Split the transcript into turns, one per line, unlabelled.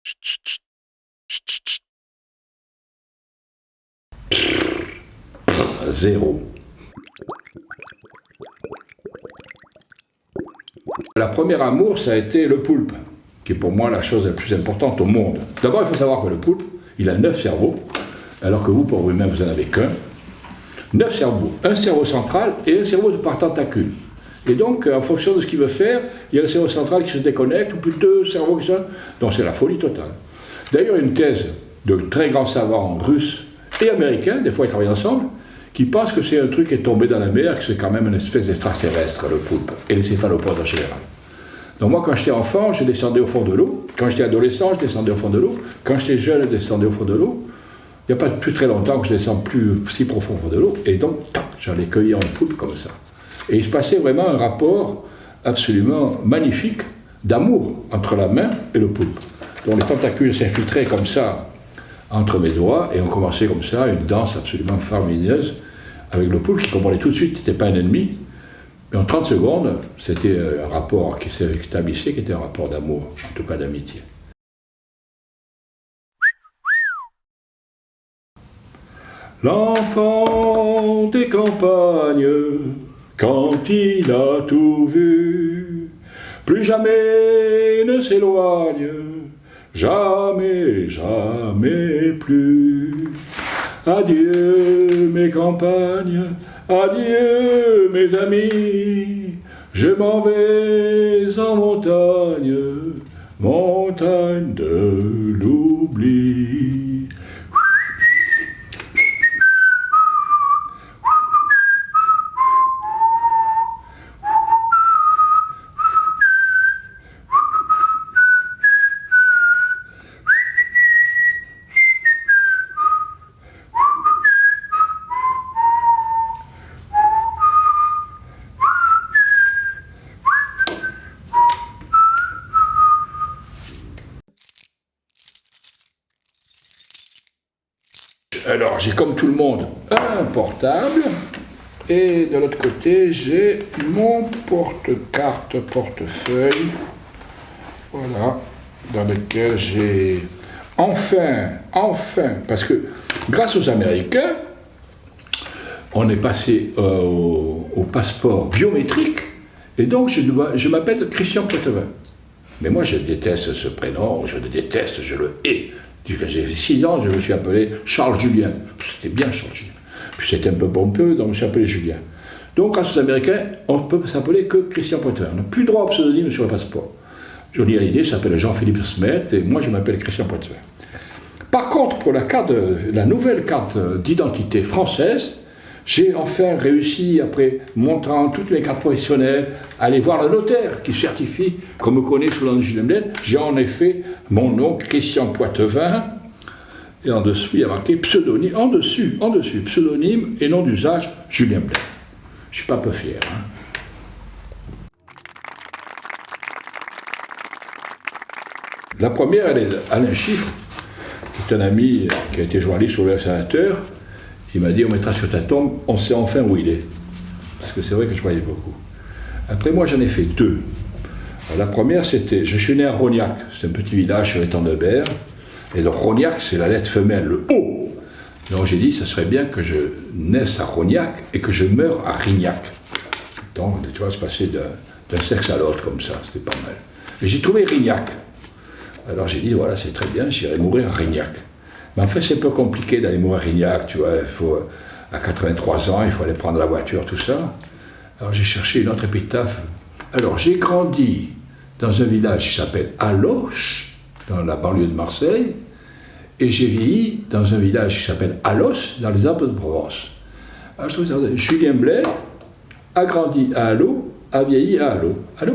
Chut, chut, chut. Chut, chut, chut.
Zéro. La première amour, ça a été le poulpe, qui est pour moi la chose la plus importante au monde. D'abord, il faut savoir que le poulpe, il a 9 cerveaux, alors que vous, pour vous-même, vous n'en avez qu'un. 9 cerveaux, un cerveau central et un cerveau par tentacule. Et donc, en fonction de ce qu'il veut faire, il y a le cerveau central qui se déconnecte, ou plus deux cerveaux qui sont... Donc c'est la folie totale. D'ailleurs, une thèse de très grands savants russes et américains, des fois ils travaillent ensemble, qui pensent que c'est un truc qui est tombé dans la mer, que c'est quand même une espèce d'extraterrestre, le poulpe, et les céphalopodes en général. Donc moi, quand j'étais enfant, je descendais au fond de l'eau. Quand j'étais adolescent, je descendais au fond de l'eau. Quand j'étais jeune, je descendais au fond de l'eau. Il n'y a pas plus très longtemps que je descends plus si profond au fond de l'eau. Et donc, tac, j'allais cueillir un poulpe comme ça. Et il se passait vraiment un rapport absolument magnifique d'amour entre la main et le poulpe. Donc les tentacules s'infiltraient comme ça entre mes doigts, et on commençait comme ça une danse absolument faramineuse avec le poulpe qui comprenait tout de suite qu'il n'était pas un ennemi. Mais en 30 secondes, c'était un rapport qui s'établissait, qui était un rapport d'amour, en tout cas d'amitié. L'enfant des campagnes, quand il a tout vu, plus jamais ne s'éloigne, jamais, jamais plus. Adieu mes campagnes, adieu mes amis, je m'en vais en montagne, montagne de l'oubli. Alors, j'ai comme tout le monde un portable, et de l'autre côté, j'ai mon porte-carte, portefeuille, voilà, dans lequel j'ai enfin, parce que grâce aux Américains, on est passé au passeport biométrique, et donc je m'appelle Christian Poitevin. Mais moi, je déteste ce prénom, je le déteste, je le hais. Quand j'ai 6 ans, je me suis appelé Charles Julien. C'était bien Charles Julien. Puis c'était un peu pompeux, donc je me suis appelé Julien. Donc, grâce aux Américains, on ne peut s'appeler que Christian Poitevin. On n'a plus droit au pseudonyme sur le passeport. Johnny Hallyday s'appelle Jean-Philippe Smet, et moi, je m'appelle Christian Poitevin. Par contre, pour la nouvelle carte d'identité française, j'ai enfin réussi, après montrant toutes mes cartes professionnelles, à aller voir le notaire qui certifie qu'on me connaît sous le nom de Julien Bled. J'ai en effet mon nom, Christian Poitevin, et en dessous, il y a marqué pseudonyme, en dessus, pseudonyme et nom d'usage, Julien Bled. Je ne suis pas peu fier. La première, elle est Alain Chiffre, qui est un ami qui a été journaliste sur le Sénateur. Il m'a dit, on mettra sur ta tombe, on sait enfin où il est. Parce que c'est vrai que je voyais beaucoup. Après, moi, j'en ai fait 2. La première, c'était, je suis né à Rognac, c'est un petit village sur l'étang de Berre, et le Rognac, c'est la lettre femelle, le O. Donc j'ai dit, ça serait bien que je naisse à Rognac et que je meure à Rignac. Donc, tu vois, se passer d'un sexe à l'autre comme ça, c'était pas mal. Et j'ai trouvé Rignac. Alors j'ai dit, voilà, c'est très bien, j'irai mourir à Rignac. Mais en fait, c'est un peu compliqué d'aller mourir à Rignac, tu vois, il faut, à 83 ans, il faut aller prendre la voiture, tout ça. Alors j'ai cherché une autre épitaphe. Alors j'ai grandi dans un village qui s'appelle Aloche, dans la banlieue de Marseille, et j'ai vieilli dans un village qui s'appelle Alos, dans les Alpes de Provence. Alors je trouve ça, Julien Bled a grandi à Allo, a vieilli à Allo. Allô ?